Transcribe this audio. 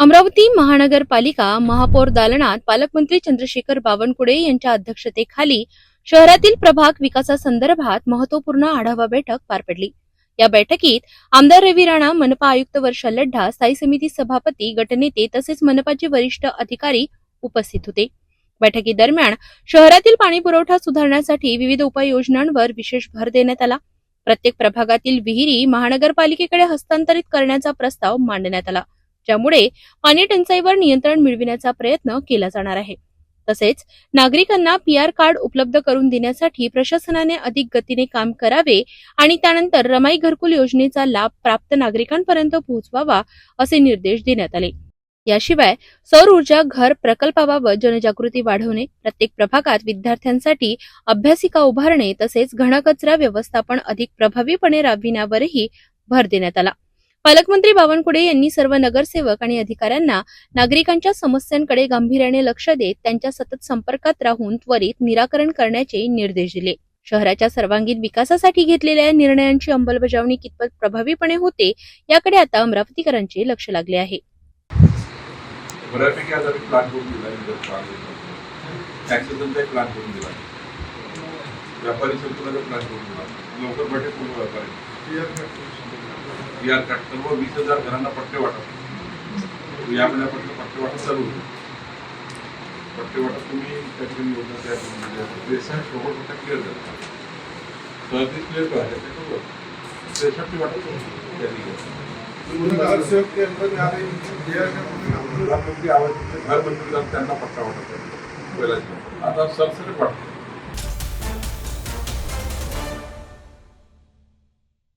अमरावती महानगरपालिका महापौर दालनात पालकमंत्री चंद्रशेखर बावनकुळे यांच्या अध्यक्षतेखाली शहरातील प्रभाग विकासासंदर्भात महत्वपूर्ण आढावा बैठक पार पडली। या बैठकीत आमदार रवी राणा, मनपा आयुक्त वर्षा लड्ढा, स्थायी समिती सभापती, गटनेते तसेच मनपाचे वरिष्ठ अधिकारी उपस्थित होते। बैठकीदरम्यान शहरातील पाणी पुरवठा सुधारण्यासाठी विविध उपाययोजनांवर विशेष भर देण्यात आला। प्रत्येक प्रभागातील विहिरी महानगरपालिकेकडे हस्तांतरित करण्याचा प्रस्ताव मांडण्यात आला, ज्यामुळे पाणी टंचाईवर नियंत्रण मिळविण्याचा प्रयत्न केला जाणार आहे। तसेच नागरिकांना पीआर कार्ड उपलब्ध करून देण्यासाठी प्रशासनाने अधिक गतीने काम करावे आणि त्यानंतर रमाई घरकुल योजनेचा लाभ प्राप्त नागरिकांपर्यंत पोहोचवावा असे निर्देश देण्यात आले। याशिवाय सौर ऊर्जा घर प्रकल्पाबाबत जनजागृती वाढवणे, प्रत्येक प्रभागात विद्यार्थ्यांसाठी अभ्यासिका उभारणे तसेच घनकचरा व्यवस्थापन अधिक प्रभावीपणे राबविण्यावरही भर देण्यात आला। पालकमंत्री बावनकुळे यांनी सर्व नगरसेवक आणि अधिकाऱ्यांना नागरिकांच्या समस्यांकडे गांभीर्याने लक्ष देत त्यांच्या सतत संपर्कात राहून त्वरित निराकरण करण्याचे निर्देश दिले। शहराच्या सर्वांगीण विकासासाठी घेतलेल्या निर्णयांची अंमलबजावणी कितपत प्रभावीपणे होते याकडे आता अमरावतीकरांचे लक्ष लागले आहे। बऱ्यापैकी आज आम्ही प्लॅन करून दिला, टॅक्सेशनचा प्लॅन करून दिला, व्यापारी संकुलाचा प्लॅन करून दिला, लवकर बटे पूर्ण व्यापारी पीआर कार्ड सर्व 20,000 घरांना पट्टे वाटप, या महिन्यापासून पट्टे वाटप चालू होईल। पट्टे वाटप तुम्ही त्याची योजना तयार करून दिली, 63 पट्टे क्लिअर झाले, 37 क्लिअर करायचे त्याच्यावर 63 वाटप प्रधानमंत्री आवास घर मंजूर त्यांना पट्टा वाटप आता सरसकट वाटप